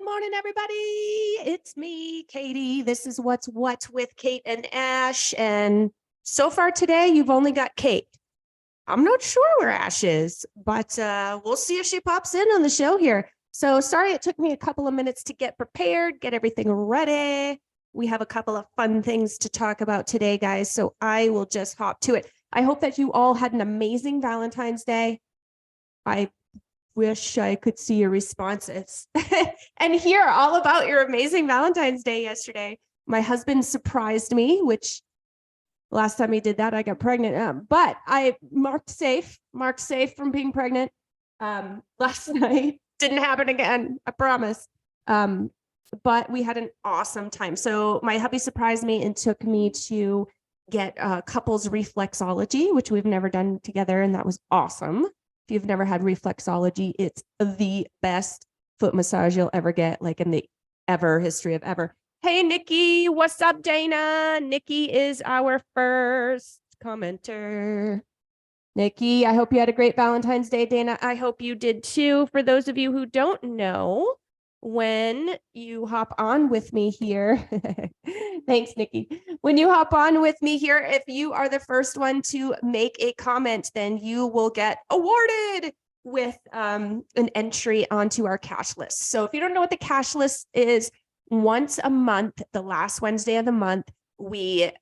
morning, everybody. It's me, Katie. This is What's What with Kate and Ash. And so far today, you've only got Kate. I'm not sure where Ash is, but we'll see if she pops in on the show here. So sorry, it took me a couple of minutes to get prepared, get everything ready. We have a couple of fun things to talk about today, guys. So I will just hop to it. I hope that you all had an amazing Valentine's Day. I wish I could see your responses and hear all about your amazing Valentine's Day yesterday. My husband surprised me, which last time he did that, I got pregnant. But I marked safe from being pregnant. Last night didn't happen again, I promise. But we had an awesome time. So my hubby surprised me and took me to get couples reflexology, which we've never done together, and that was awesome. If you've never had reflexology, it's the best foot massage you'll ever get, like in the history of ever. Hey, Nikki, what's up, Dana? Nikki is our first commenter. Nikki, I hope you had a great Valentine's Day, Dana. I hope you did too. For those of you who don't know, when you hop on with me here, thanks, Nikki. When you hop on with me here, if you are the first one to make a comment, then you will get awarded with an entry onto our cash list. So if you don't know what the cash list is, once a month, the last Wednesday of the month, we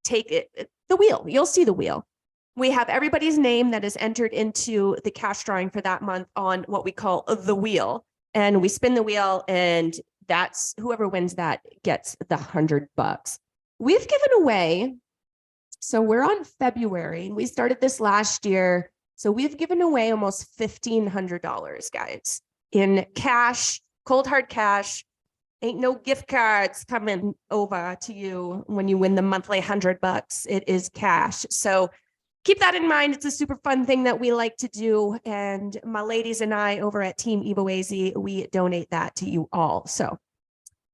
take the wheel. You'll see the wheel. We have everybody's name that is entered into the cash drawing for that month on what we call the wheel. And we spin the wheel, and that's whoever wins that gets the $100. We've given away, so we're on February. We started this last year. So we've given away almost $1,500, guys, in cash, cold hard cash. Ain't no gift cards coming over to you when you win the monthly $100. It is cash. So keep that in mind. It's a super fun thing that we like to do. And my ladies and I over at Team 𝙈𝙈𝙾, we donate that to you all. So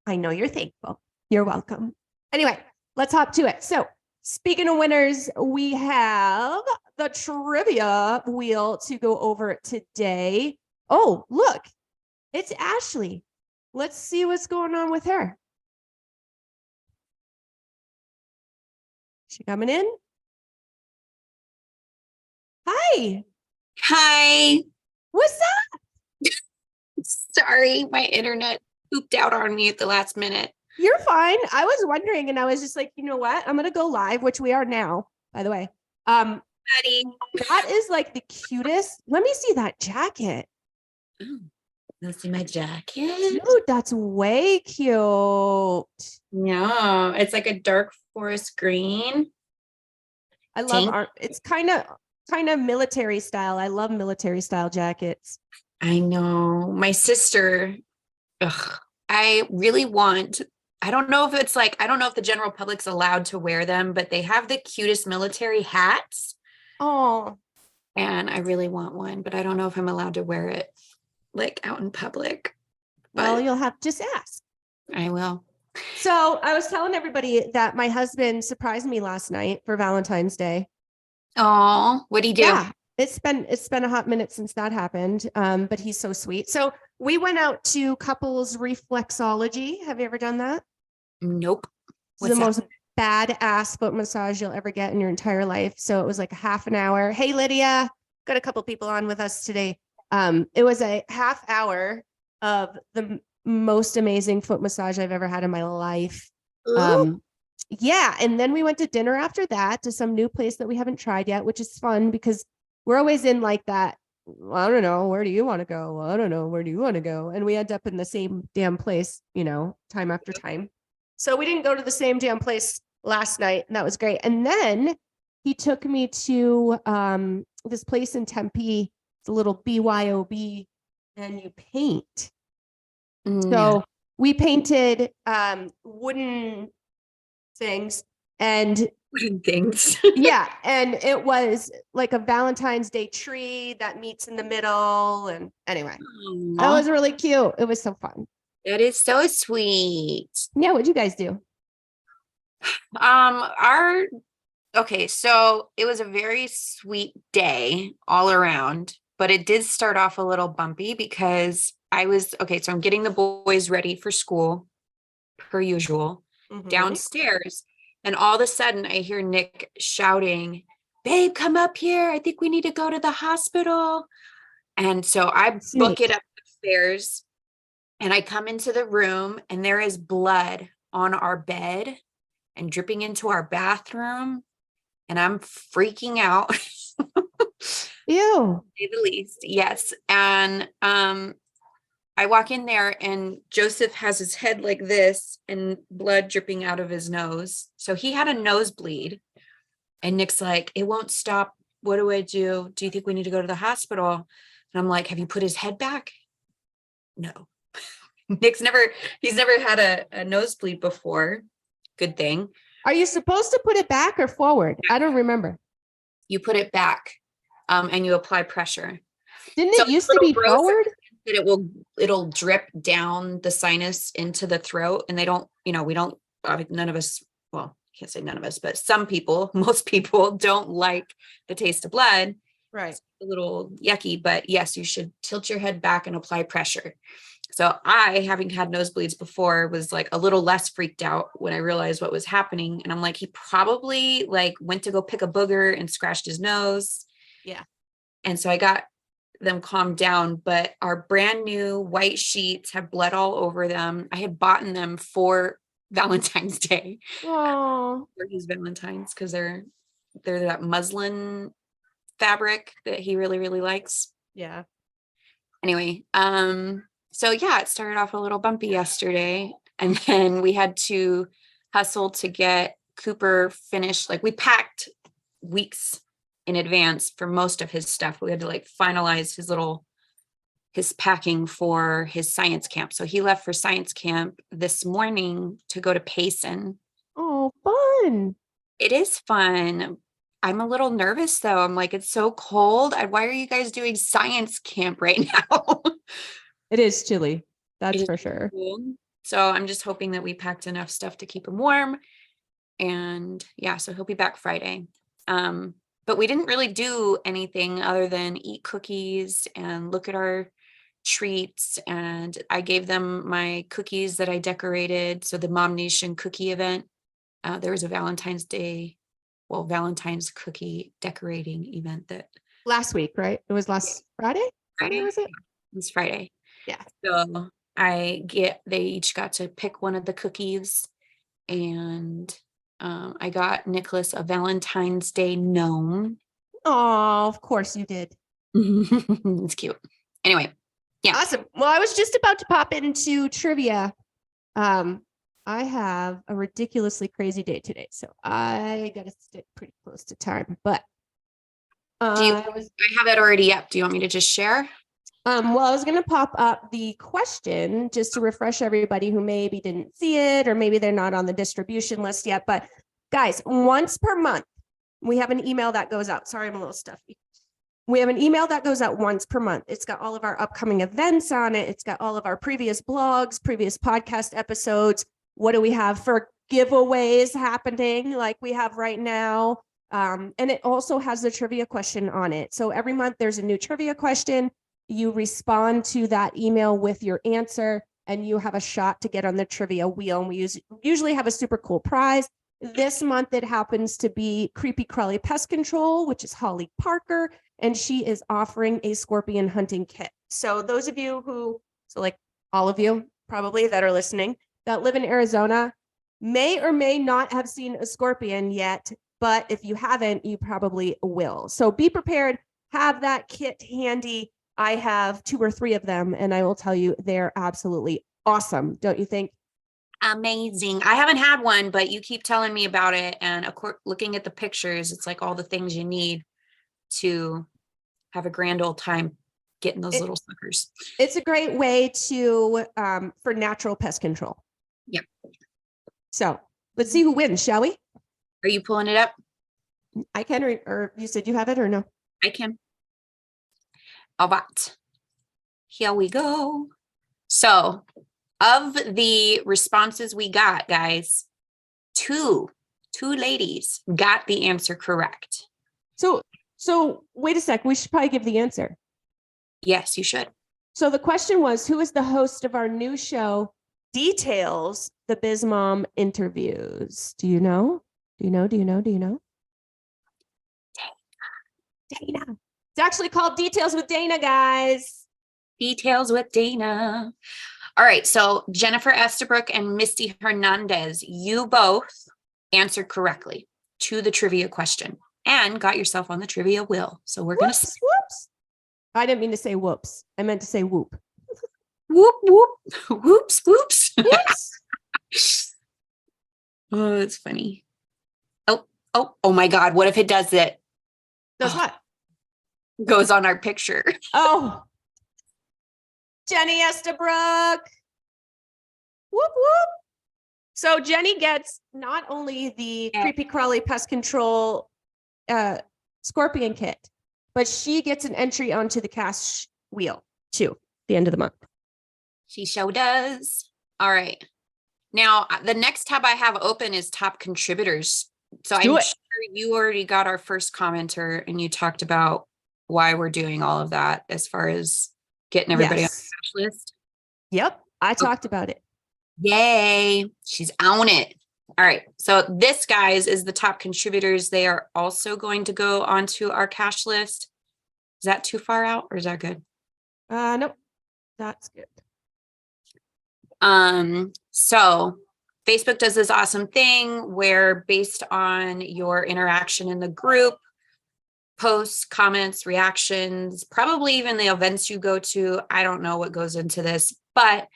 I know you're thankful. You're welcome. Anyway, let's hop to it. So speaking of winners, we have the trivia wheel to go over today. Oh, look, it's Ashley. Let's see what's going on with her. She coming in? Hi. Hi. What's up? Sorry, my internet pooped out on me at the last minute. You're fine. I was wondering, and I was just like, you know what? I'm going to go live, which we are now, by the way. Buddy. That is like the cutest. Let me see that jacket. Oh, let's see my jacket. Dude, that's way cute. No, it's like a dark forest green. I love art. It's kind of military style. I love military style jackets. I know. My sister, I really want, I don't know if it's like, I don't know if the general public's allowed to wear them, but they have the cutest military hats. Oh. And I really want one, but I don't know if I'm allowed to wear it like out in public. Well, you'll have to just ask. I will. So I was telling everybody that my husband surprised me last night for Valentine's Day. Oh, what'd he do? Yeah, it's been a hot minute since that happened. But he's so sweet. So we went out to couples reflexology. Have you ever done that? Nope. It's the most badass foot massage you'll ever get in your entire life. So it was like a half an hour. Hey, Lydia, got a couple people on with us today. It was a half hour of the most amazing foot massage I've ever had in my life. Yeah. And then we went to dinner after that to some new place that we haven't tried yet, which is fun because we're always in like that. I don't know. Where do you want to go? I don't know. Where do you want to go? And we end up in the same damn place, time after time. So we didn't go to the same damn place last night. And that was great. And then he took me to this place in Tempe. It's a little BYOB, and you paint. So we painted wooden things and yeah, and it was like a Valentine's Day tree that meets in the middle. And anyway, that was really cute. It was so fun. That is so sweet. Yeah, what'd you guys do? Okay, so it was a very sweet day all around, but it did start off a little bumpy because okay, so I'm getting the boys ready for school per usual downstairs. And all of a sudden I hear Nick shouting, "Babe, come up here. I think we need to go to the hospital." And so I book it upstairs and I come into the room and there is blood on our bed and dripping into our bathroom. And I'm freaking out. Ew. To say the least. Yes. And I walk in there and Joseph has his head like this and blood dripping out of his nose. So he had a nosebleed. And Nick's like, "It won't stop. What do I do? Do you think we need to go to the hospital?" And I'm like, "Have you put his head back?" No. He's never had a nosebleed before. Good thing. Are you supposed to put it back or forward? I don't remember. You put it back and you apply pressure. Didn't it used to be forward? That it'll drip down the sinus into the throat, and they don't, we don't, none of us, well, I can't say none of us, but some people, most people don't like the taste of blood. Right. It's a little yucky, but yes, you should tilt your head back and apply pressure. So I, having had nosebleeds before, was like a little less freaked out when I realized what was happening. And I'm like, he probably like went to go pick a booger and scratched his nose. Yeah. And so I got them calmed down, but our brand new white sheets have blood all over them. I had bought them for Valentine's Day. Oh, For his Valentine's, because they're that muslin fabric that he really, really likes. yeah. Anyway, so yeah, it started off a little bumpy yesterday, and then we had to hustle to get Cooper finished. Like, we packed weeks in advance for most of his stuff. We had to like finalize his packing for his science camp. So he left for science camp this morning to go to Payson. Oh, fun. It is fun. I'm a little nervous though. I'm like, it's so cold. Why are you guys doing science camp right now? It is chilly. That's It is for sure. cool. So I'm just hoping that we packed enough stuff to keep him warm. And yeah, so he'll be back Friday. But we didn't really do anything other than eat cookies and look at our treats. And I gave them my cookies that I decorated. So the MOMnation cookie event, there was a Valentine's cookie decorating event that Last week, right? It was last Friday? Friday. Was it? It was Friday. Yeah. So they each got to pick one of the cookies, and I got Nicholas a Valentine's Day gnome. Oh, of course you did. It's cute. Anyway, yeah. Awesome. Well, I was just about to pop into trivia. I have a ridiculously crazy day today, so I gotta stick pretty close to time. But I have it already up. Do you want me to just share? Well, I was going to pop up the question just to refresh everybody who maybe didn't see it, or maybe they're not on the distribution list yet. But guys, once per month, we have an email that goes out. Sorry, I'm a little stuffy. We have an email that goes out once per month. It's got all of our upcoming events on it. It's got all of our previous blogs, previous podcast episodes. What do we have for giveaways happening like we have right now? And it also has the trivia question on it. So every month there's a new trivia question. You respond to that email with your answer, and you have a shot to get on the trivia wheel. And we usually have a super cool prize. This month, it happens to be Creepy Crawly Pest Control, which is Holly Parker, and she is offering a scorpion hunting kit. So those of you like all of you probably that are listening, that live in Arizona, may or may not have seen a scorpion yet, but if you haven't, you probably will. So be prepared, have that kit handy. I have 2 or 3 of them, and I will tell you, they're absolutely awesome. Don't you think? Amazing. I haven't had one, but you keep telling me about it. And of course, looking at the pictures, it's like all the things you need to have a grand old time getting those little suckers. It's a great way to for natural pest control. Yeah. So let's see who wins, shall we? Are you pulling it up? I can, or you said you have it or no? I can. All right. Here we go. So of the responses we got, guys, two ladies got the answer correct. So wait a sec. We should probably give the answer. Yes, you should. So the question was, who is the host of our new show, Details, the Biz Mom Interviews? Do you know? Do you know? Do you know? Do you know? Dana. It's actually called Details with Dana, guys. Details with Dana. All right. So Jennifer Estabrook and Misty Hernandez, you both answered correctly to the trivia question and got yourself on the trivia wheel. So we're going to whoops. I didn't mean to say whoops. I meant to say whoop. Whoop, whoop, whoops, whoops. Whoops. Oh, it's funny. Oh my God. What if it does it? Does what? Goes on our picture. Oh. Jenny Estabrook. Whoop, whoop. So Jenny gets not only the Creepy Crawly Pest Control Scorpion Kit, but she gets an entry onto the cash wheel too, at the end of the month. She sure does. All right. Now, the next tab I have open is top contributors. So I'm sure you already got our first commenter and you talked about why we're doing all of that as far as getting everybody on the cash list. Yep. I talked about it. Yay. She's on it. All right. So this, guys, is the top contributors. They are also going to go onto our cash list. Is that too far out or is that good? Nope. That's good. So Facebook does this awesome thing where based on your interaction in the group, posts, comments, reactions, probably even the events you go to, I don't know what goes into this, but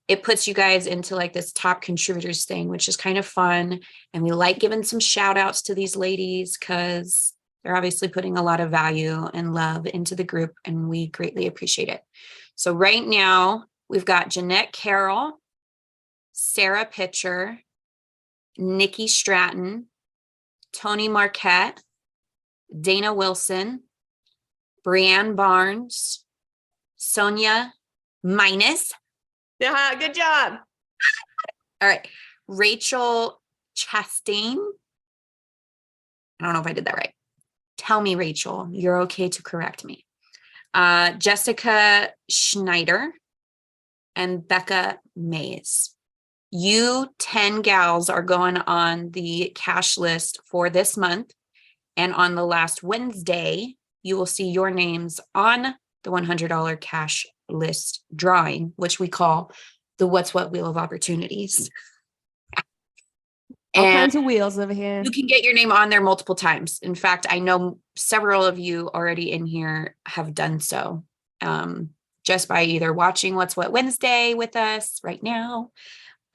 it puts you guys into like this top contributors thing, which is kind of fun. And we like giving some shout outs to these ladies because they're obviously putting a lot of value and love into the group and we greatly appreciate it. So right now we've got Jeanette Carroll, Sarah Pitcher, Nikki Stratton, Tony Marquette, Dana Wilson, Brianne Barnes, Sonia Minus. Yeah, good job. All right. Rachel Chastain. I don't know if I did that right. Tell me, Rachel, you're okay to correct me. Jessica Schneider and Becca Mays. You 10 gals are going on the cash list for this month. And on the last Wednesday, you will see your names on the $100 cash list drawing, which we call the What's What Wheel of Opportunities. All kinds of wheels over here. You can get your name on there multiple times. In fact, I know several of you already in here have done so just by either watching What's What Wednesday with us right now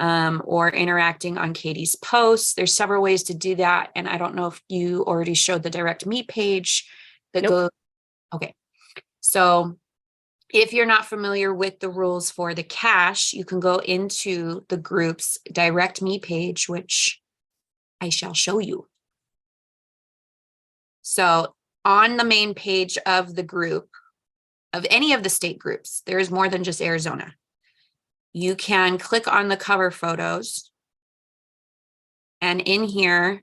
or interacting on Katie's posts. There's several ways to do that. And I don't know if you already showed the direct me page that goes. Okay. So if you're not familiar with the rules for the cash, you can go into the group's direct me page, which I shall show you. So on the main page of the group, of any of the state groups, there is more than just Arizona. You can click on the cover photos. And in here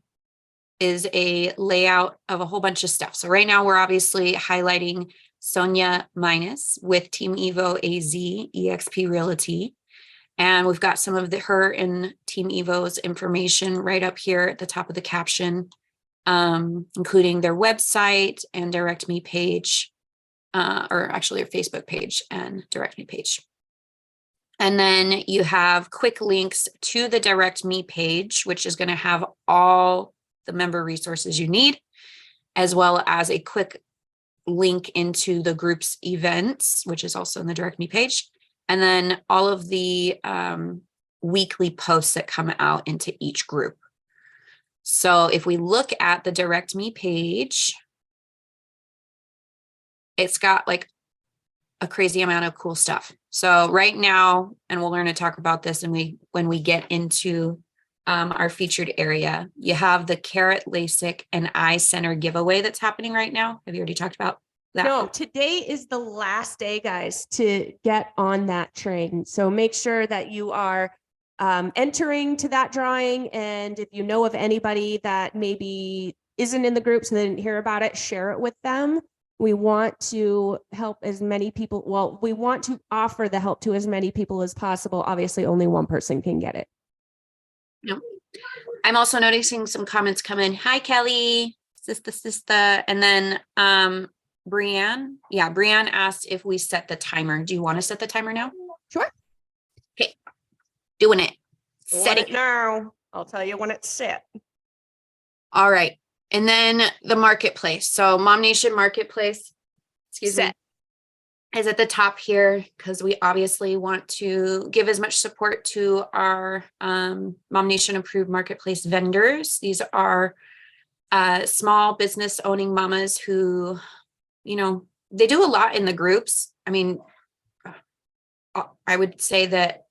is a layout of a whole bunch of stuff. So right now we're obviously highlighting Sonia Minus with Team Evo AZ, EXP Realty. And we've got some of her and Team Evo's information right up here at the top of the caption, including their website and direct me page, or actually their Facebook page and direct me page. And then you have quick links to the direct me page, which is going to have all the member resources you need, as well as a quick link into the group's events, which is also in the direct me page. And then all of the weekly posts that come out into each group. So if we look at the direct me page, it's got like a crazy amount of cool stuff. So right now, and we'll learn to talk about this when we get into our featured area, you have the Carrot LASIK and Eye Center giveaway that's happening right now. Have you already talked about that? No, today is the last day, guys, to get on that train. So make sure that you are entering to that drawing. And if you know of anybody that maybe isn't in the group, so they didn't hear about it, share it with them. We want to help as many people. Well, we want to offer the help to as many people as possible. Obviously, only one person can get it. Yep. I'm also noticing some comments come in. Hi, Kelly, sister. And then Brianne. Yeah, Brianne asked if we set the timer. Do you want to set the timer now? Sure. Okay, doing it. Set it now. I'll tell you when it's set. All right. And then the marketplace. So MOMnation marketplace, excuse me, is at the top here because we obviously want to give as much support to our MOMnation approved marketplace vendors. These are small business owning mamas who, you know, they do a lot in the groups. I mean, I would say that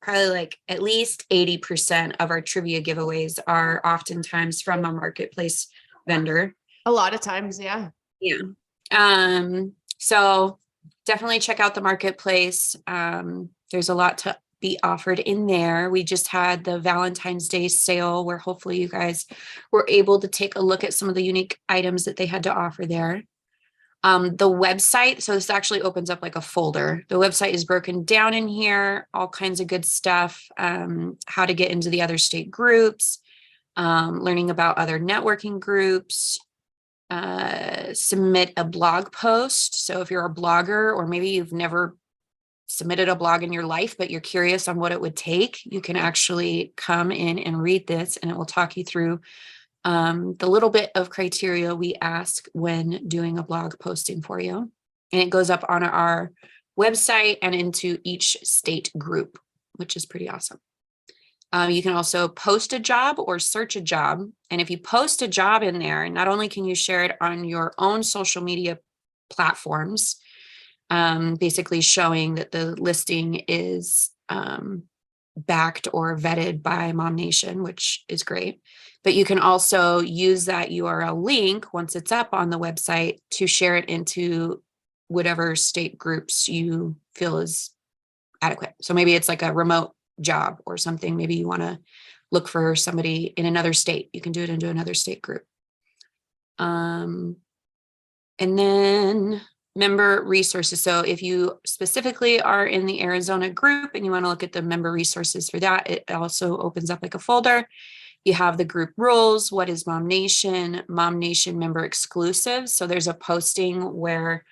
probably like at least 80% of our trivia giveaways are oftentimes from a marketplace vendor. A lot of times, yeah. Yeah. So definitely check out the marketplace. There's a lot to be offered in there. We just had the Valentine's Day sale where hopefully you guys were able to take a look at some of the unique items that they had to offer there. The website, so this actually opens up like a folder. The website is broken down in here, all kinds of good stuff, how to get into the other state groups, learning about other networking groups, submit a blog post. So if you're a blogger, or maybe you've never submitted a blog in your life, but you're curious on what it would take, you can actually come in and read this, and it will talk you through the little bit of criteria we ask when doing a blog posting for you. And it goes up on our website and into each state group, which is pretty awesome. You can also post a job or search a job. And if you post a job in there, not only can you share it on your own social media platforms, basically showing that the listing is backed or vetted by MOMnation, which is great. But you can also use that URL link once it's up on the website to share it into whatever state groups you feel is adequate. So maybe it's like a remote job or something. Maybe you want to look for somebody in another state. You can do it into another state group. And then member resources. So if you specifically are in the Arizona group and you want to look at the member resources for that, it also opens up like a folder. You have the group rules. What is MOMnation member exclusives. So there's a posting where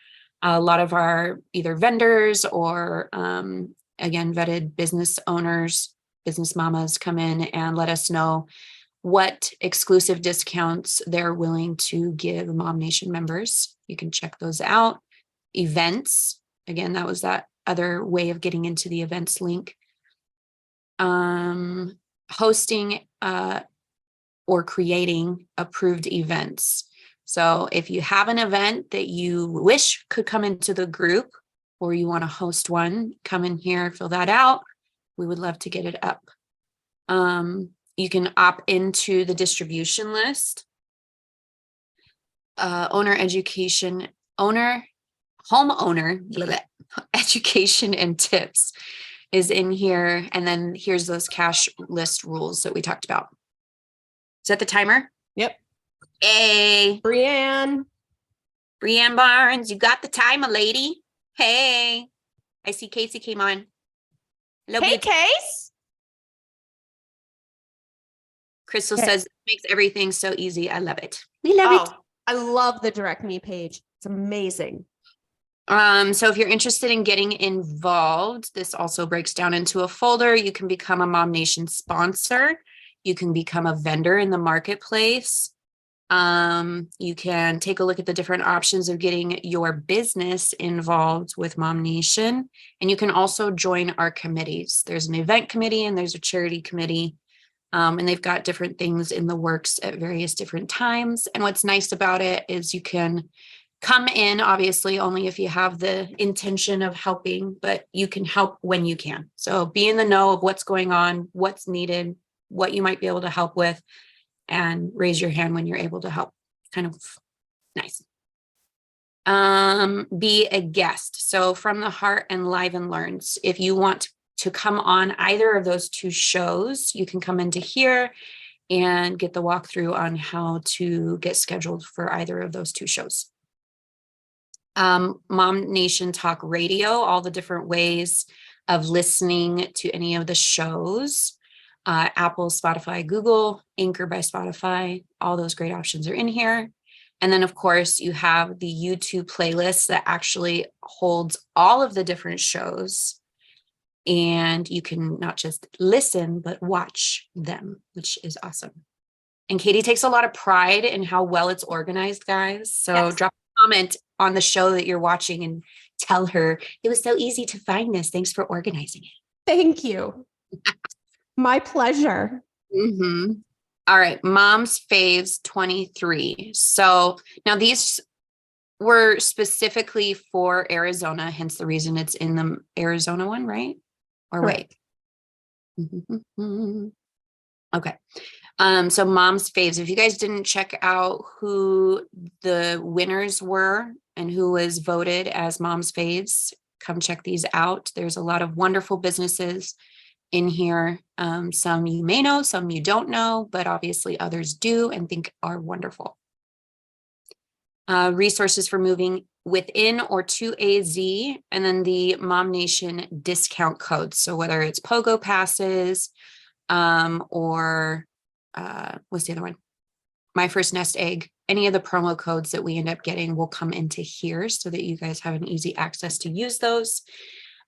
a lot of our either vendors or again, vetted business owners, business mamas come in and let us know what exclusive discounts they're willing to give MOMnation members. You can check those out. Events. Again, that was that other way of getting into the events link. Hosting or creating approved events. So if you have an event that you wish could come into the group, or you want to host one, come in here, fill that out. We would love to get it up. You can opt into the distribution list. Homeowner education and tips is in here. And then here's those cash list rules that we talked about. Set the timer. Yep. Hey, Brianne Barnes, you got the timer, lady. Hey, I see Casey came on. Hello, Hey, beauty. Case. Crystal Hey. says, makes everything so easy. I love it. We love it. I love the direct me page. It's amazing. So if you're interested in getting involved, this also breaks down into a folder. You can become a MOMnation sponsor. You can become a vendor in the marketplace. You can take a look at the different options of getting your business involved with MOMnation. And you can also join our committees. There's an event committee and there's a charity committee. And they've got different things in the works at various different times. And what's nice about it is you can come in, obviously, only if you have the intention of helping, but you can help when you can. So be in the know of what's going on, what's needed, what you might be able to help with, and raise your hand when you're able to help. Kind of nice. Be a guest. So from the heart and live and learns. If you want to come on either of those two shows, you can come into here and get the walkthrough on how to get scheduled for either of those two shows. MOMnation Talk Radio, all the different ways of listening to any of the shows. Apple, Spotify, Google, Anchor by Spotify, all those great options are in here. And then, of course, you have the YouTube playlist that actually holds all of the different shows. And you can not just listen, but watch them, which is awesome. And Katie takes a lot of pride in how well it's organized, guys. So Yes. drop a comment on the show that you're watching and tell her it was so easy to find this. Thanks for organizing it. Thank you. My pleasure. Mm-hmm. All right. Mom's Faves 23. So now these were specifically for Arizona, hence the reason it's in the Arizona one, right? Or Correct. wait. Okay. So Mom's Faves, if you guys didn't check out who the winners were and who was voted as Mom's Faves, come check these out. There's a lot of wonderful businesses in here. Some you may know, some you don't know, but obviously others do and think are wonderful. Resources for moving within or to AZ, and then the MOMnation discount codes. So whether it's Pogo passes, or what's the other one? My First Nest Egg, any of the promo codes that we end up getting will come into here so that you guys have an easy access to use those.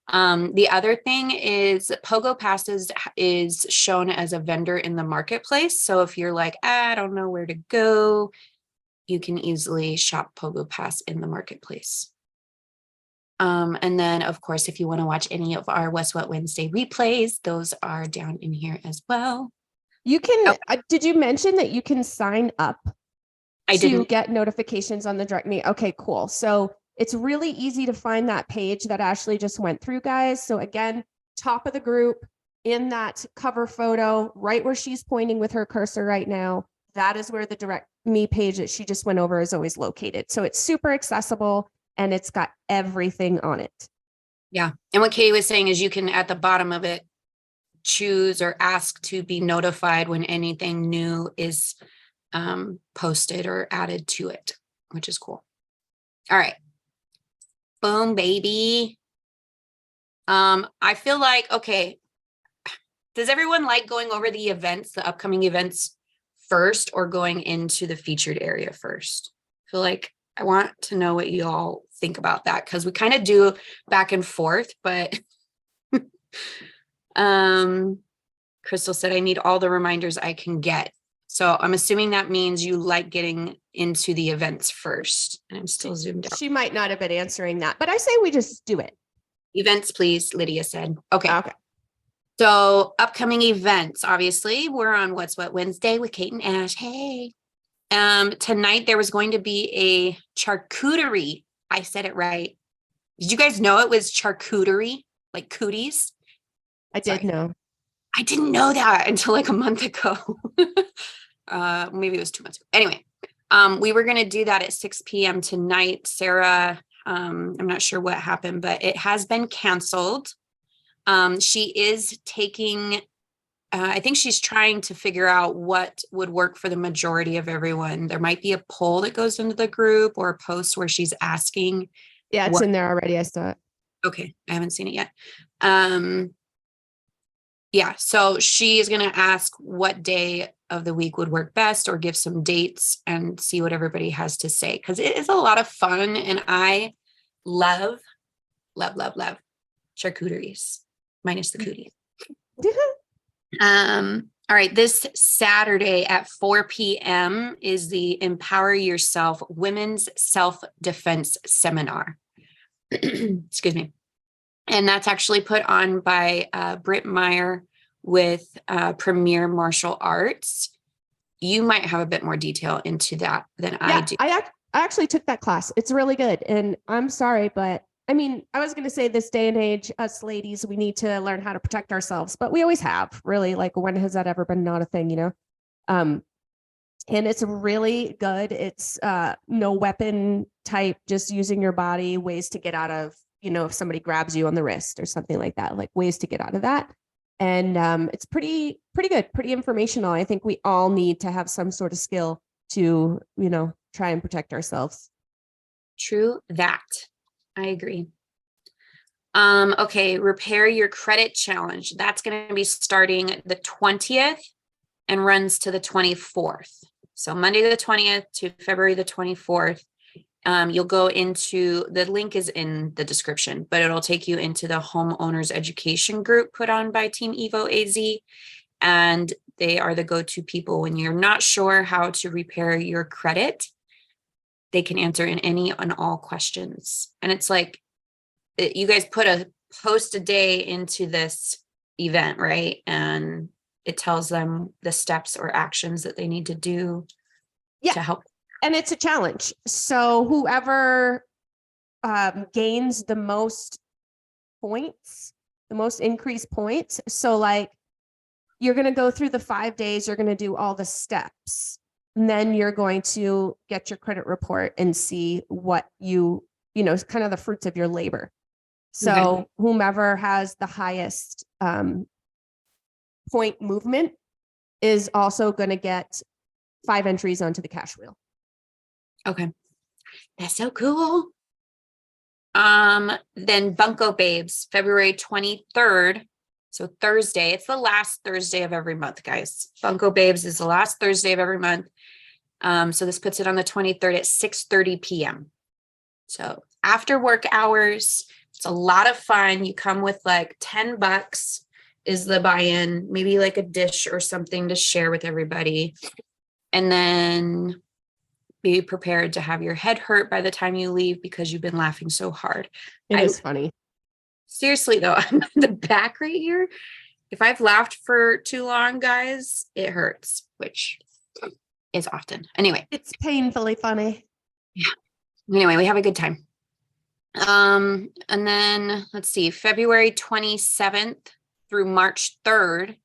The other thing is Pogo passes is shown as a vendor in the marketplace. So if you're like, I don't know where to go, you can easily shop Pogo Pass in the marketplace. And then, of course, if you want to watch any of our What's What Wednesday replays, those are down in here as well. You can, did you mention that you can sign up I to didn't. get notifications on the direct me? Okay, cool. So it's really easy to find that page that Ashley just went through, guys. So again, top of the group in that cover photo, right where she's pointing with her cursor right now, that is where the direct me page that she just went over is always located. So it's super accessible and it's got everything on it. Yeah. And what Katie was saying is you can, at the bottom of it, choose or ask to be notified when anything new is posted or added to it, which is cool. All right. Boom, baby. I feel like, okay, does everyone like going over the events, the upcoming events first, or going into the featured area first? I feel like I want to know what you all think about that, because we kind of do back and forth, but Crystal said, I need all the reminders I can get. So I'm assuming that means you like getting into the events first. And I'm still zoomed out. She might not have been answering that, but I say we just do it. Events, please, Lydia said. Okay. Okay. So upcoming events, obviously, we're on What's What Wednesday with Kate and Ash. Hey. Tonight there was going to be a charcuterie. I said it right. Did you guys know it was charcuterie, like cooties? I did know. I didn't know that until like a month ago. Maybe it was 2 months ago. Anyway, we were going to do that at 6 p.m. tonight. Sarah, I'm not sure what happened, but it has been canceled. She is taking, I think she's trying to figure out what would work for the majority of everyone. There might be a poll that goes into the group or a post where she's asking. Yeah, it's in there already. I saw it. Okay, I haven't seen it yet. Yeah, so she is going to ask what day of the week would work best, or give some dates and see what everybody has to say, because it is a lot of fun and I love charcuteries, minus the cooties. All right, this Saturday at 4 p.m. is the Empower Yourself Women's Self-Defense Seminar. Excuse me. And that's actually put on by Britt Meyer with Premier Martial Arts. You might have a bit more detail into that than I do. I actually took that class. It's really good. And I'm sorry, but I mean, I was going to say this day and age, us ladies, we need to learn how to protect ourselves, but we always have, really. Like, when has that ever been not a thing, you know? And it's really good. It's no weapon type, just using your body, ways to get out of, you know, if somebody grabs you on the wrist or something like that, like ways to get out of that. And it's pretty good, pretty informational. I think we all need to have some sort of skill to, you know, try and protect ourselves. True that. I agree. Okay, repair your credit challenge. That's going to be starting the 20th and runs to the 24th. So Monday the 20th to February the 24th. You'll go into, the link is in the description, but it'll take you into the homeowners education group put on by Team Evo AZ. And they are the go-to people when you're not sure how to repair your credit. They can answer in any and all questions. And it's like, you guys put a post a day into this event, right? And it tells them the steps or actions that they need to do to help. And it's a challenge. So whoever gains the most points, the most increased points. So like, you're going to go through the 5 days, you're going to do all the steps. And then you're going to get your credit report and see what you know, kind of the fruits of your labor. So whomever has the highest point movement is also going to get 5 entries onto the cash wheel. Okay. That's so cool. Then Bunko Babes, February 23rd. So Thursday, it's the last Thursday of every month, guys. Bunko Babes is the last Thursday of every month. So this puts it on the 23rd at 6:30 p.m. So after work hours, it's a lot of fun. You come with like $10 is the buy-in, maybe like a dish or something to share with everybody. And then be prepared to have your head hurt by the time you leave because you've been laughing so hard. It is funny. Seriously though, I'm at the back right here. If I've laughed for too long, guys, it hurts, which is often. Anyway. It's painfully funny. Yeah. Anyway, we have a good time. And then let's see, February 27th through March 3rd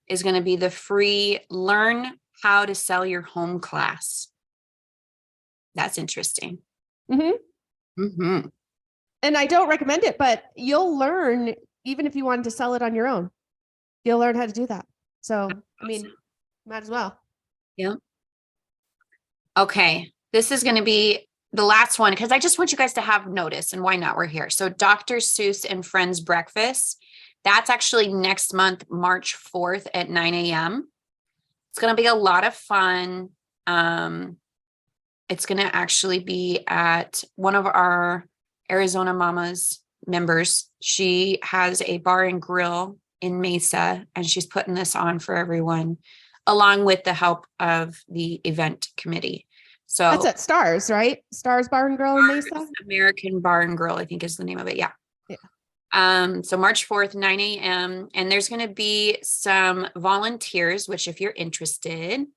is going to be the free Learn How to Sell Your Home class. That's interesting. And I don't recommend it, but you'll learn even if you wanted to sell it on your own. You'll learn how to do that. So, I mean, might as well. Yeah. Okay. This is going to be the last one because I just want you guys to have notice and why not? We're here. So Dr. Seuss and Friends Breakfast. That's actually next month, March 4th at 9 a.m. It's going to be a lot of fun. It's going to actually be at one of our Arizona Mamas members. She has a bar and grill in Mesa, and she's putting this on for everyone, along with the help of the event committee. So that's at Stars, right? Stars Bar and Grill in Mesa? American Bar and Grill, I think is the name of it. Yeah. So March 4th, 9 a.m. And there's going to be some volunteers, which if you're interested,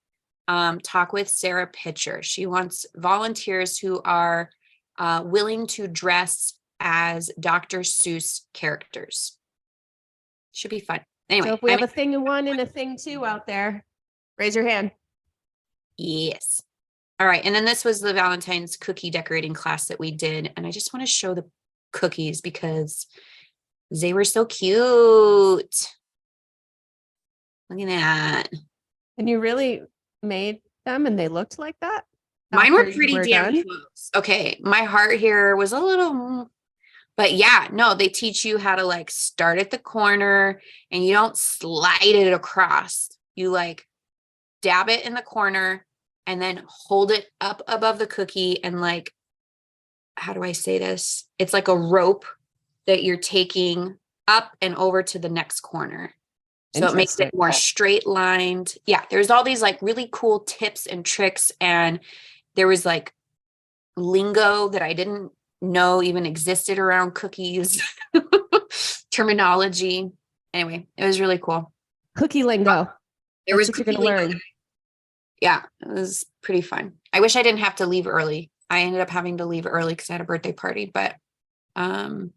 talk with Sarah Pitcher. She wants volunteers who are willing to dress as Dr. Seuss characters. Should be fun. Anyway. So if we have a thing one and a thing two out there, raise your hand. Yes. All right. And then this was the Valentine's cookie decorating class that we did. And I just want to show the cookies because they were so cute. Look at that. And you really made them and they looked like that? Mine were pretty damn close. Okay. My heart here was a little, but yeah, no, they teach you how to like start at the corner and you don't slide it across. You like dab it in the corner and then hold it up above the cookie and like, how do I say this? It's like a rope that you're taking up and over to the next corner. So it makes it more straight lined. Yeah, there's all these like really cool tips and tricks. And there was like lingo that I didn't know even existed around cookies, terminology. Anyway, it was really cool. Cookie lingo. There was what you're going to learn. Yeah, it was pretty fun. I wish I didn't have to leave early. I ended up having to leave early because I had a birthday party, but I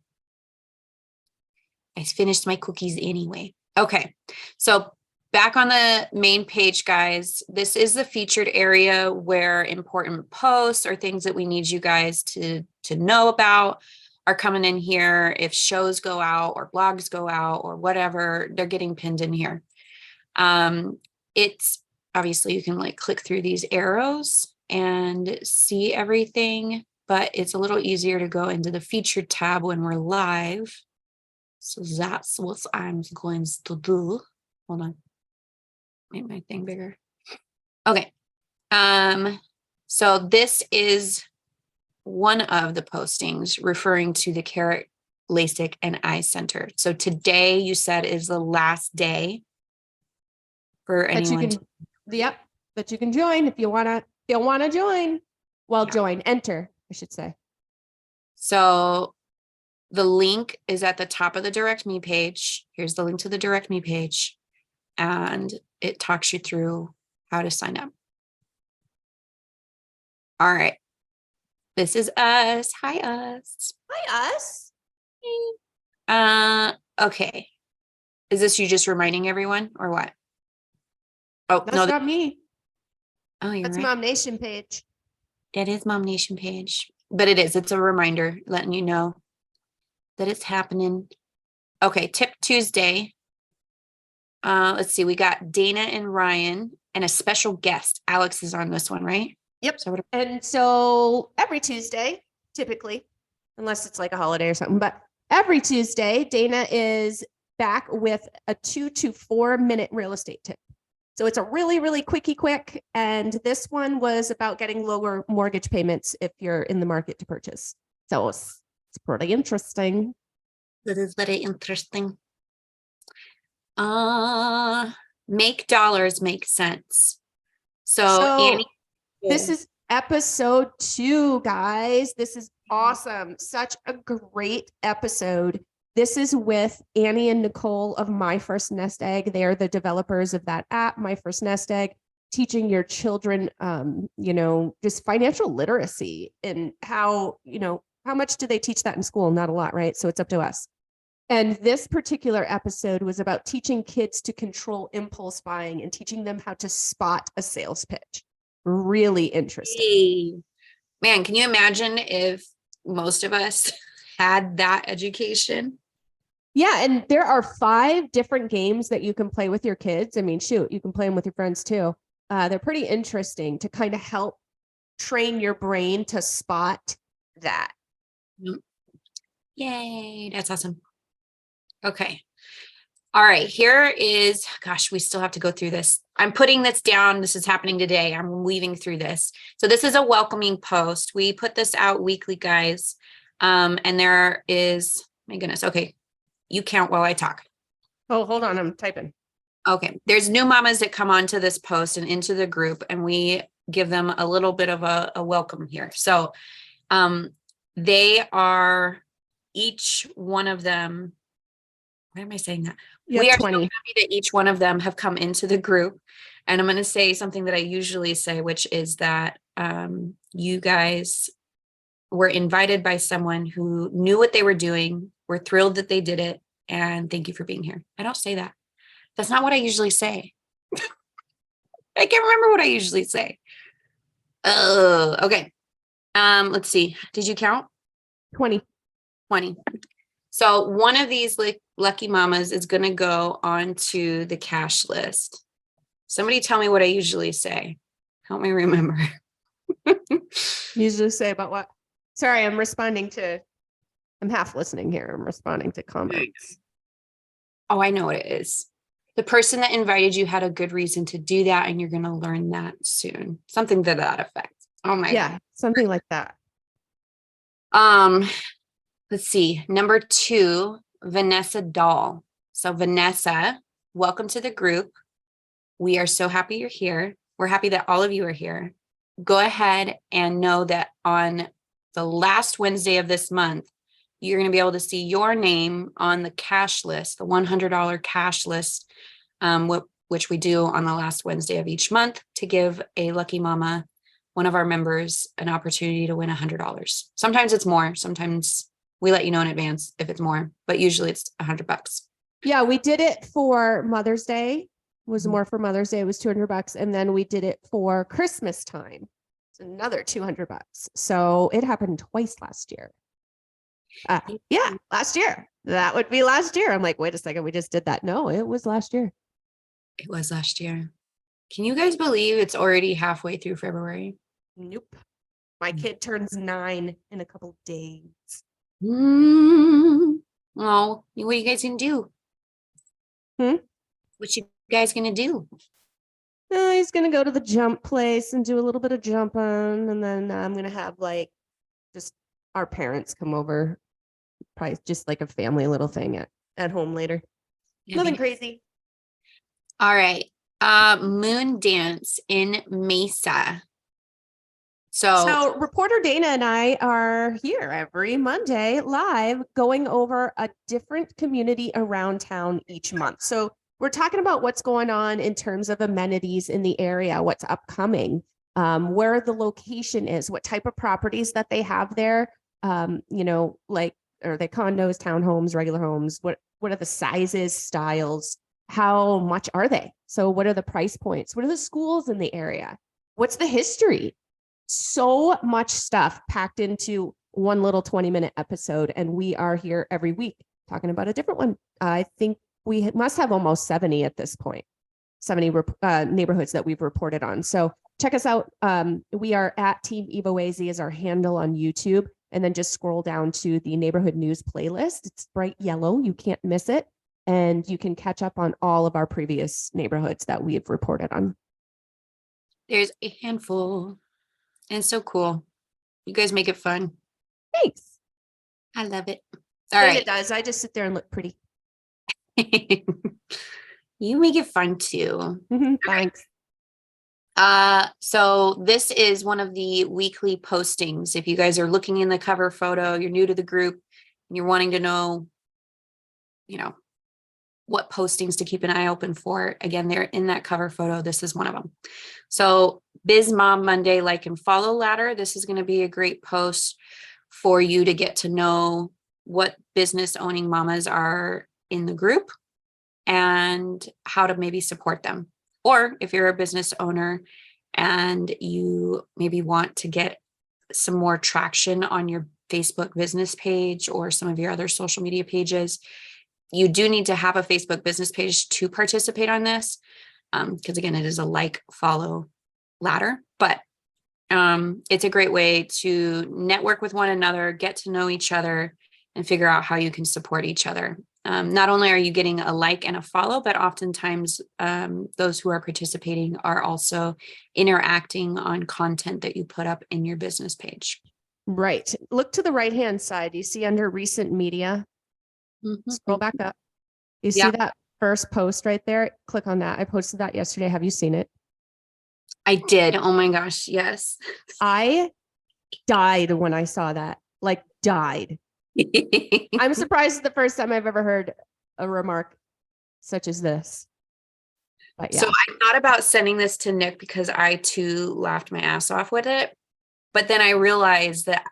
finished my cookies anyway. Okay, so back on the main page, guys, this is the featured area where important posts or things that we need you guys to know about are coming in here. If shows go out or blogs go out or whatever, they're getting pinned in here. It's obviously you can like click through these arrows and see everything. but it's a little easier to go into the featured tab when we're live. So that's what I'm going to do. Hold on. Make my thing bigger. Okay. So this is one of the postings referring to the Carrot LASIK and Eye Center. So today you said is the last day for anyone. Yep, that you can join if you wanna join. Well, join, enter, I should say. So the link is at the top of the Direct Me page. Here's the link to the Direct Me page, and it talks you through how to sign up. All right. This is us. Hi, us. Hi, us. Okay. Is this you just reminding everyone or what? Oh, That's no. not me. Oh, you're That's right. MOMnation page. That is MOMnation page, but it's a reminder letting you know that it's happening. Okay. Tip Tuesday. Let's see. We got Dana and Ryan and a special guest. Alex is on this one, right? Yep. And so every Tuesday, typically, unless it's like a holiday or something, but every Tuesday, Dana is back with a 2 to 4 minute real estate tip. So it's a really, really quick. And this one was about getting lower mortgage payments if you're in the market to purchase. So it's pretty interesting. That is very interesting. Make dollars make sense. So Annie, this is episode 2, guys. This is awesome. Such a great episode. This is with Annie and Nicole of My First Nest Egg. They are the developers of that app, My First Nest Egg, teaching your children, just financial literacy and how much do they teach that in school? Not a lot, right? So it's up to us. And this particular episode was about teaching kids to control impulse buying and teaching them how to spot a sales pitch. Really interesting. Hey. Man, can you imagine if most of us had that education? Yeah, and there are 5 different games that you can play with your kids. I mean, shoot, you can play them with your friends too. They're pretty interesting to kind of help train your brain to spot that. Yay, that's awesome. Okay. All right, here is, gosh, we still have to go through this. I'm putting this down. This is happening today. I'm weaving through this. So this is a welcoming post. We put this out weekly, guys. And there is, my goodness. Okay. You count while I talk. Oh, hold on. I'm typing. Okay. There's new mamas that come onto this post and into the group, and we give them a little bit of a welcome here. So they are, each one of them, why am I saying that? We are 20. So happy that each one of them have come into the group. And I'm going to say something that I usually say, which is that you guys were invited by someone who knew what they were doing. We're thrilled that they did it. And thank you for being here. I don't say that. That's not what I usually say. I can't remember what I usually say. Oh, okay. Let's see. Did you count? 20. So one of these lucky mamas is going to go onto the cash list. Somebody tell me what I usually say. Help me remember. Usually say about what? Sorry, I'm half listening here. I'm responding to comments. Oh, I know what it is. The person that invited you had a good reason to do that, and you're going to learn that soon. Something to that effect. Oh my God. Something like that. Let's see. Number 2, Vanessa Dahl. So Vanessa, welcome to the group. We are so happy you're here. We're happy that all of you are here. Go ahead and know that on the last Wednesday of this month, you're going to be able to see your name on the cash list, the $100 cash list, which we do on the last Wednesday of each month to give a lucky mama, one of our members, an opportunity to win $100. Sometimes it's more. Sometimes we let you know in advance if it's more, but usually it's $100. Yeah, we did it for Mother's Day. It was more for Mother's Day. It was $200. And then we did it for Christmas time. It's another $200. So it happened twice last year. Last year. That would be last year. I'm like, wait a second. We just did that. No, it was last year. It was last year. Can you guys believe it's already halfway through February? Nope. My kid turns 9 in a couple days. Oh, what are you guys gonna do? Hmm? What you guys gonna do? He's gonna go to the jump place and do a little bit of jumping, and then I'm gonna have like just our parents come over, probably just like a family little thing at home later. Nothing crazy. All right. Moon dance in Mesa. So reporter Dana and I are here every Monday live going over a different community around town each month. So we're talking about what's going on in terms of amenities in the area, what's upcoming, where the location is, what type of properties that they have there. Like, are they condos, townhomes, regular homes? What are the sizes, styles? How much are they? So what are the price points? What are the schools in the area? What's the history? So much stuff packed into one little 20-minute episode. And we are here every week talking about a different one. I think we must have almost 70 at this point, 70 neighborhoods that we've reported on. So check us out. We are at Team 𝙒𝙗𝙗 is our handle on YouTube. And then just scroll down to the neighborhood news playlist. It's bright yellow. You can't miss it. And you can catch up on all of our previous neighborhoods that we have reported on. There's a handful. And it's so cool. You guys make it fun. Thanks. I love it. All right. It does. I just sit there and look pretty. You make it fun too. Thanks. So this is one of the weekly postings. If you guys are looking in the cover photo, you're new to the group, and you're wanting to know, what postings to keep an eye open for. Again, they're in that cover photo. This is one of them. So Biz Mom Monday like and follow ladder. This is going to be a great post for you to get to know what business owning mamas are in the group and how to maybe support them. Or if you're a business owner and you maybe want to get some more traction on your Facebook business page or some of your other social media pages, you do need to have a Facebook business page to participate on this. Because again, it is a like, follow ladder, but it's a great way to network with one another, get to know each other, and figure out how you can support each other. Not only are you getting a like and a follow, but oftentimes those who are participating are also interacting on content that you put up in your business page. Right. Look to the right-hand side. You see under recent media, scroll back up. You see that first post right there? Click on that. I posted that yesterday. Have you seen it? I did. Oh my gosh. Yes. I died when I saw that. Like died. I'm surprised it's the first time I've ever heard a remark such as this. But yeah. So I thought about sending this to Nick because I too laughed my ass off with it. But then I realized that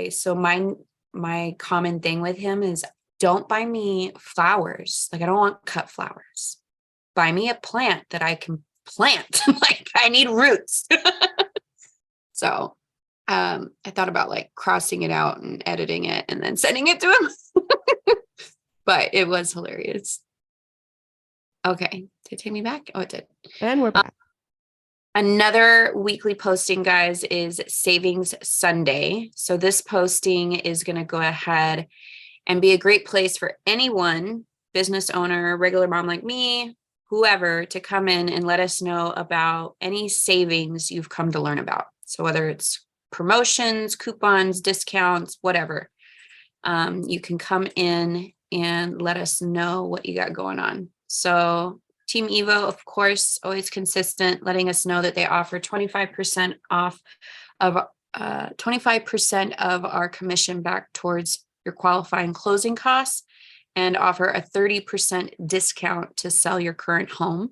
so my common thing with him is don't buy me flowers. Like I don't want cut flowers. Buy me a plant that I can plant. Like I need roots. So I thought about like crossing it out and editing it and then sending it to him. But it was hilarious. Okay. Did it take me back? Oh, it did. And we're back. Another weekly posting, guys, is Savings Sunday. So this posting is going to go ahead and be a great place for anyone, business owner, regular mom like me, whoever, to come in and let us know about any savings you've come to learn about. So whether it's promotions, coupons, discounts, whatever, you can come in and let us know what you got going on. So Team Evo, of course, always consistent, letting us know that they offer 25% off of 25% of our commission back towards your qualifying closing costs and offer a 30% discount to sell your current home.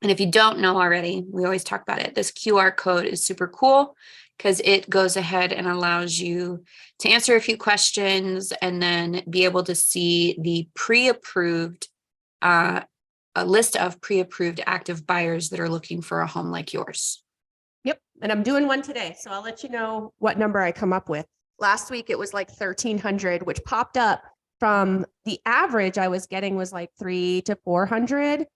And if you don't know already, we always talk about it. This QR code is super cool because it goes ahead and allows you to answer a few questions and then be able to see the pre-approved a list of pre-approved active buyers that are looking for a home like yours. Yep. And I'm doing one today. So I'll let you know what number I come up with. Last week, it was like 1,300, which popped up from the average I was getting was like 300 to 400.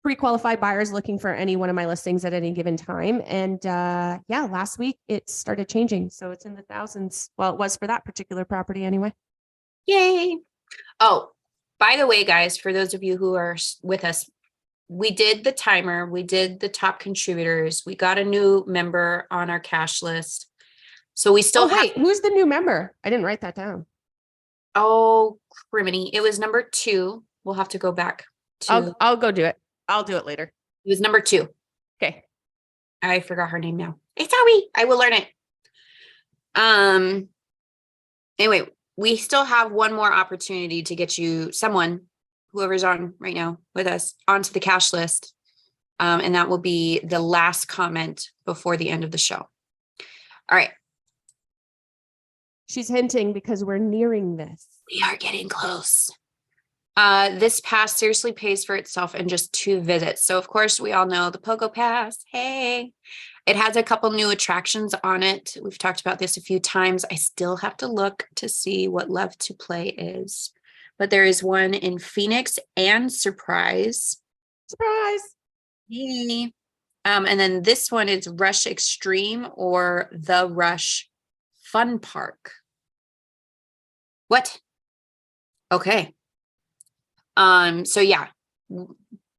pre-qualified buyers looking for any one of my listings at any given time. And yeah, last week it started changing. So it's in the thousands. Well, it was for that particular property anyway. Yay. Oh, by the way, guys, for those of you who are with us, we did the timer. We did the top contributors. We got a new member on our cash list. So we still wait, who's the new member? I didn't write that down. Oh, criminy. It was number 2. We'll have to go back to. I'll go do it. I'll do it later. It was number 2. Okay. I forgot her name now. It's Zoe. I will learn it. Anyway, we still have one more opportunity to get you whoever's on right now with us, onto the cash list. And that will be the last comment before the end of the show. All right. She's hinting because we're nearing this. We are getting close. This pass seriously pays for itself in just 2 visits. So of course we all know the Pogo Pass. Hey, it has a couple new attractions on it. We've talked about this a few times. I still have to look to see what Love to Play is, but there is one in Phoenix and Surprise. Yay. And then this one is Rush Extreme or the Rush Fun Park. What? Okay. So yeah,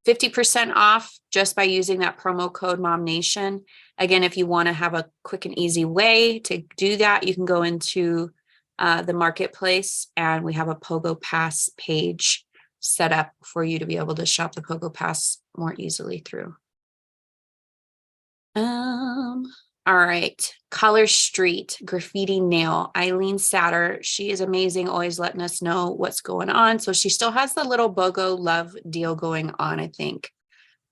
50% off just by using that promo code MOMnation. Again, if you want to have a quick and easy way to do that, you can go into the marketplace, and we have a Pogo Pass page set up for you to be able to shop the Pogo Pass more easily through. All right. Color Street Graffiti Nail, Eileen Satter. She is amazing, always letting us know what's going on. So she still has the little BOGO love deal going on, I think.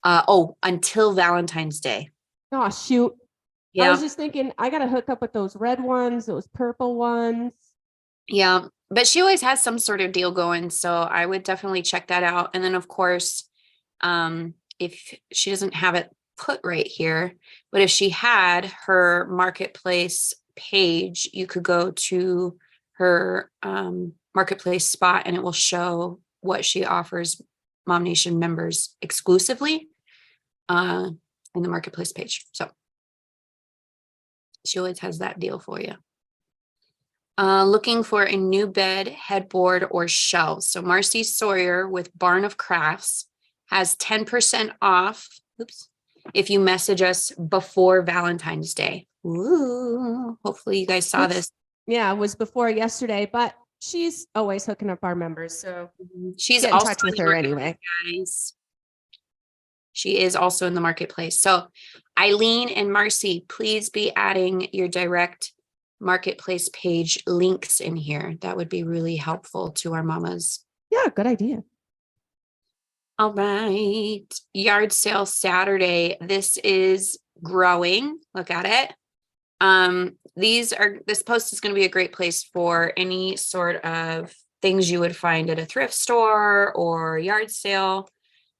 Until Valentine's Day. Oh, shoot. Yeah. I was just thinking, I got to hook up with those red ones, those purple ones. Yeah, but she always has some sort of deal going. So I would definitely check that out. And then, of course, if she doesn't have it put right here, but if she had her marketplace page, you could go to her marketplace spot and it will show what she offers MOMnation members exclusively in the marketplace page. So she always has that deal for you. Looking for a new bed, headboard, or shelves. So Marcy Sawyer with Barn of Crafts has 10% off. Oops. If you message us before Valentine's Day. Ooh, hopefully you guys saw this. Yeah, it was before yesterday, but she's always hooking up our members. So she's get in also touch with her anyway. Guys. She is also in the marketplace. So Eileen and Marcy, please be adding your direct marketplace page links in here. That would be really helpful to our mamas. Yeah, good idea. All right. Yard sale Saturday. This is growing. Look at it. This post is going to be a great place for any sort of things you would find at a thrift store or yard sale.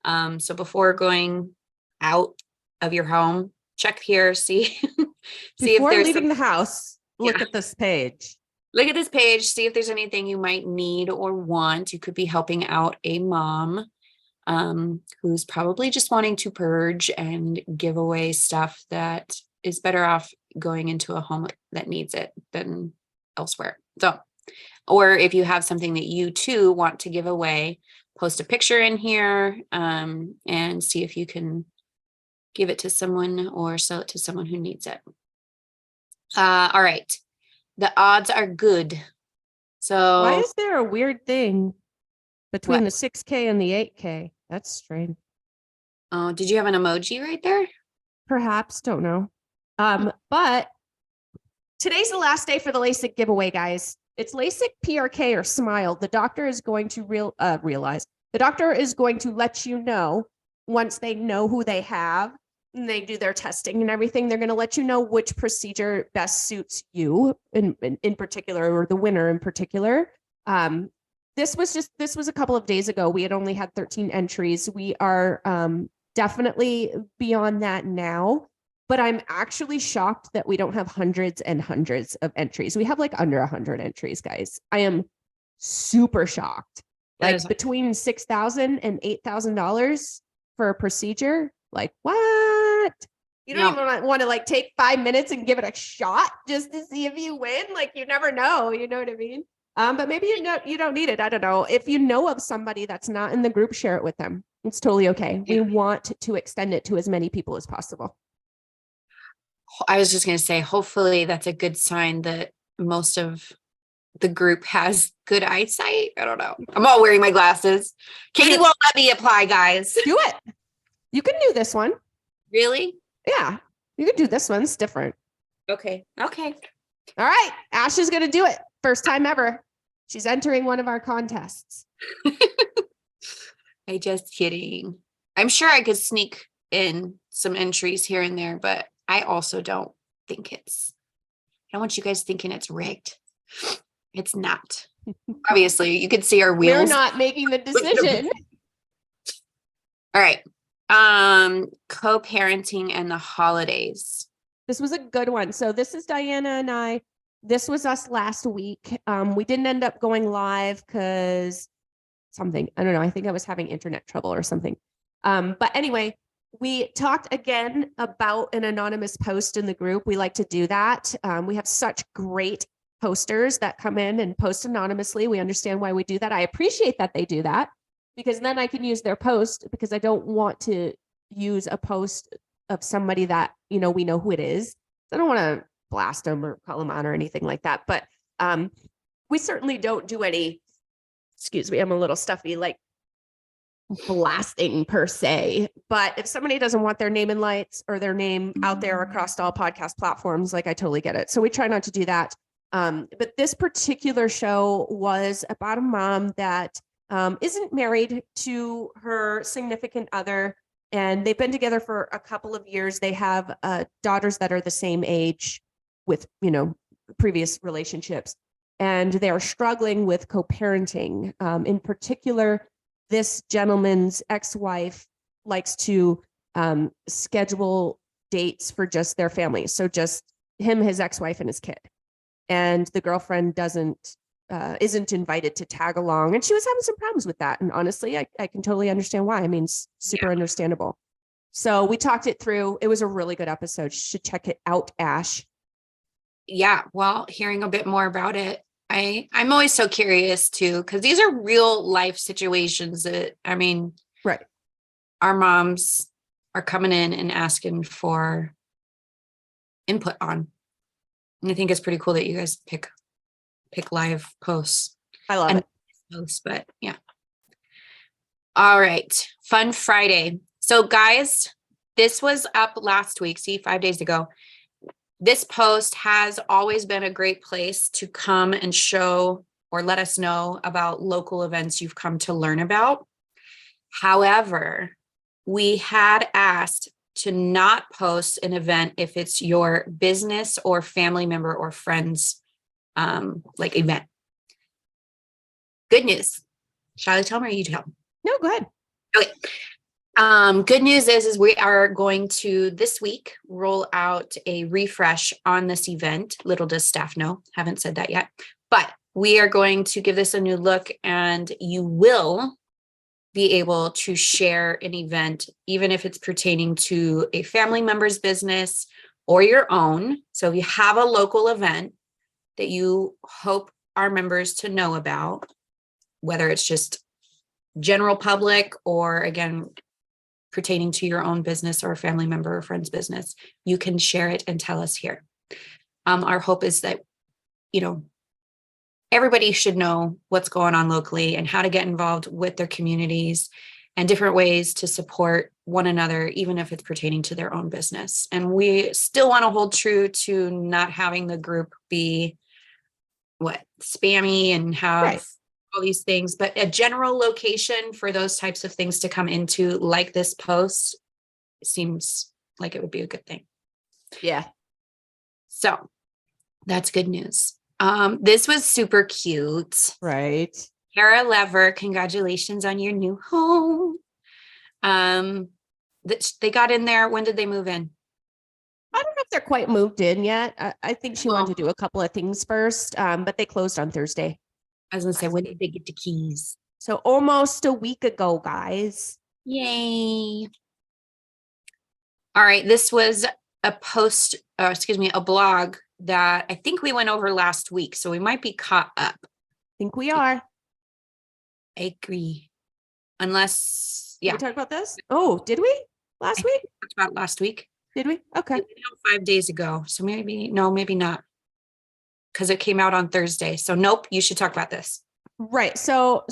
So before going out of your home, check here, see if there's leaving the house, look at this page. Look at this page, see if there's anything you might need or want. You could be helping out a mom who's probably just wanting to purge and give away stuff that is better off going into a home that needs it than elsewhere. So, or if you have something that you too want to give away, post a picture in here and see if you can give it to someone or sell it to someone who needs it. All right. The odds are good. So why is there a weird thing between the 6K and the 8K? That's strange. Oh, did you have an emoji right there? Perhaps, don't know. But today's the last day for the LASIK giveaway, guys. It's LASIK, PRK, or SMILE. The doctor is going to realize. The doctor is going to let you know once they know who they have and they do their testing and everything. They're going to let you know which procedure best suits you in particular, or the winner in particular. This was a couple of days ago. We had only had 13 entries. We are definitely beyond that now, but I'm actually shocked that we don't have hundreds and hundreds of entries. We have like under 100 entries, guys. I am super shocked. Like between $6,000 and $8,000 for a procedure. Like, what? You don't even want to like take 5 minutes and give it a shot just to see if you win. Like, you never know. You know what I mean? But maybe you don't need it. I don't know. If you know of somebody that's not in the group, share it with them. It's totally okay. We want to extend it to as many people as possible. I was just going to say, hopefully that's a good sign that most of the group has good eyesight. I don't know. I'm all wearing my glasses. Katie won't let me apply, guys. Do it. You can do this one. Really? Yeah. You can do this one. It's different. Okay. Okay. All right. Ash is going to do it. First time ever. She's entering one of our contests. I just kidding. I'm sure I could sneak in some entries here and there, but I also don't think I don't want you guys thinking it's rigged. It's not. Obviously, you can see our wheels. We're not making the decision. All right. Co-parenting and the holidays. This was a good one. So this is Diana and I. This was us last week. We didn't end up going live because something, I don't know. I think I was having internet trouble or something. But anyway, we talked again about an anonymous post in the group. We like to do that. We have such great posters that come in and post anonymously. We understand why we do that. I appreciate that they do that, because then I can use their post, because I don't want to use a post of somebody that, we know who it is. I don't want to blast them or call them out or anything like that. But we certainly don't do any, excuse me, I'm a little stuffy, like blasting per se. But if somebody doesn't want their name in lights or their name out there across all podcast platforms, like, I totally get it. So we try not to do that. But this particular show was about a mom that isn't married to her significant other, and they've been together for a couple of years. They have daughters that are the same age with, previous relationships, and they're struggling with co-parenting. In particular, this gentleman's ex-wife likes to schedule dates for just their family. So just him, his ex-wife, and his kid. And the girlfriend isn't invited to tag along. And she was having some problems with that. And honestly, I can totally understand why. I mean, super understandable. So we talked it through. It was a really good episode. You should check it out, Ash. Yeah. Well, hearing a bit more about it, I'm always so curious too, because these are real life situations that, right. Our moms are coming in and asking for input on. And I think it's pretty cool that you guys pick live posts. I love it. Posts, but yeah. All right. Fun Friday. So guys, this was up last week. See, 5 days ago. This post has always been a great place to come and show or let us know about local events you've come to learn about. However, we had asked to not post an event if it's your business or family member or friends event. Good news. Shall I tell them or you tell them? No, go ahead. Okay. Good news is we are going to this week roll out a refresh on this event. Little does staff know, haven't said that yet, but we are going to give this a new look, and you will be able to share an event, even if it's pertaining to a family member's business or your own. So if you have a local event that you hope our members to know about, whether it's just general public or, again, pertaining to your own business or a family member or friend's business, you can share it and tell us here. Our hope is that, everybody should know what's going on locally and how to get involved with their communities and different ways to support one another, even if it's pertaining to their own business. And we still want to hold true to not having the group be spammy and have all these things, but a general location for those types of things to come into, like this post, seems like it would be a good thing. Yeah. So that's good news. This was super cute. Right. Kara Lever, congratulations on your new home. They got in there. When did they move in? I don't know if they're quite moved in yet. I think she wanted to do a couple of things first, but they closed on Thursday. I was going to say, when did they get the keys? So almost a week ago, guys. Yay. All right. This was a post, a blog that I think we went over last week. So we might be caught up. Think we are. I agree. Unless, Did yeah. we talk about this? Oh, did we last week? We talked about it last week. Did we? Okay. 5 days ago. So maybe not. Because it came out on Thursday. So nope, you should talk about this. Right. So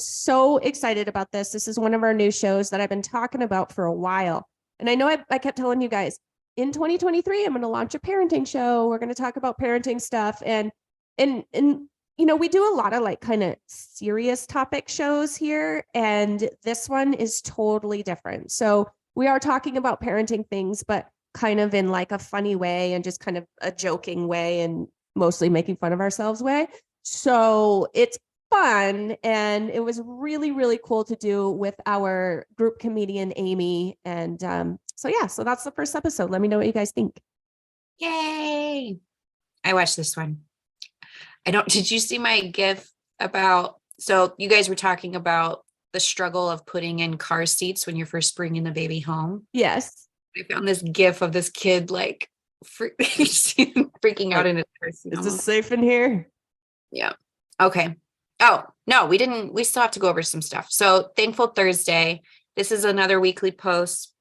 excited about this. This is one of our new shows that I've been talking about for a while. And I know I kept telling you guys in 2023, I'm going to launch a parenting show. We're going to talk about parenting stuff. And we do a lot of like kind of serious topic shows here. And this one is totally different. So we are talking about parenting things, but kind of in like a funny way and just kind of a joking way and mostly making fun of ourselves way. So it's fun. And it was really, really cool to do with our group comedian, Amy. And so that's the first episode. Let me know what you guys think. Yay. I watched this one. Did you see my GIF so you guys were talking about the struggle of putting in car seats when you're first bringing the baby home? Yes. I found this GIF of this kid like freaking out in a car seat. Is this safe in here? Yeah. Okay. Oh, no, we didn't. We still have to go over some stuff. So Thankful Thursday. This is another weekly post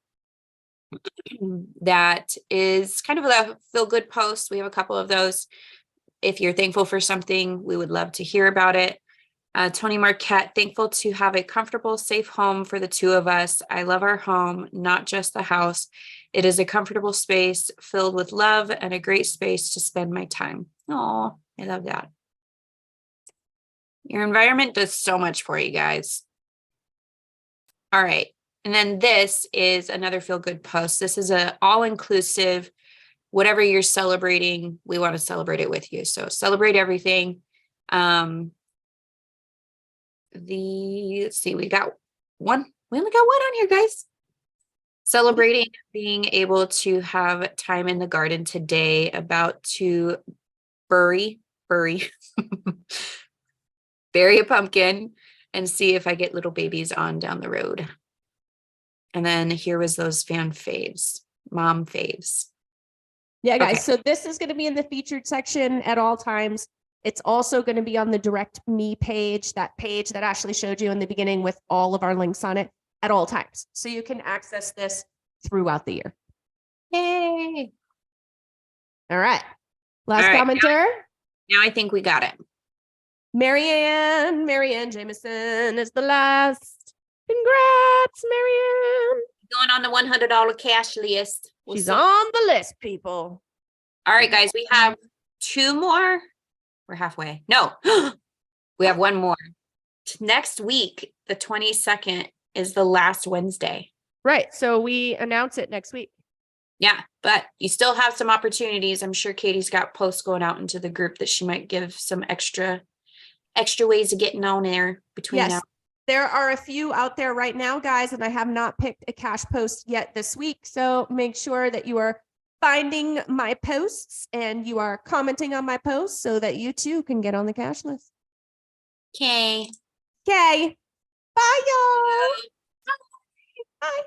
that is kind of a feel good post. We have a couple of those. If you're thankful for something, we would love to hear about it. Tony Marquette, thankful to have a comfortable, safe home for the two of us. I love our home, not just the house. It is a comfortable space filled with love and a great space to spend my time. Oh, I love that. Your environment does so much for you guys. All right. And then this is another feel good post. This is an all-inclusive, whatever you're celebrating, we want to celebrate it with you. So celebrate everything. Let's see, we got one. We only got one on here, guys. Celebrating being able to have time in the garden today, about to bury a pumpkin and see if I get little babies on down the road. And then here was those fan faves, mom faves. Yeah, guys. Okay. So this is going to be in the featured section at all times. It's also going to be on the Direct Me page, that page that Ashley showed you in the beginning with all of our links on it at all times. So you can access this throughout the year. Yay. All right. Last commenter. Now I think we got it. Marianne Jameson is the last. Congrats, Marianne. Going on the $100 cash list. She's on the list, people. All right, guys, we have two more. We're halfway. No, we have one more. Next week, the 22nd, is the last Wednesday. Right. So we announce it next week. Yeah, but you still have some opportunities. I'm sure Katie's got posts going out into the group that she might give some extra ways of getting on there between now. There are a few out there right now, guys, and I have not picked a cash post yet this week. So make sure that you are finding my posts and you are commenting on my posts so that you too can get on the cash list. Okay. Okay. Bye, y'all. Bye.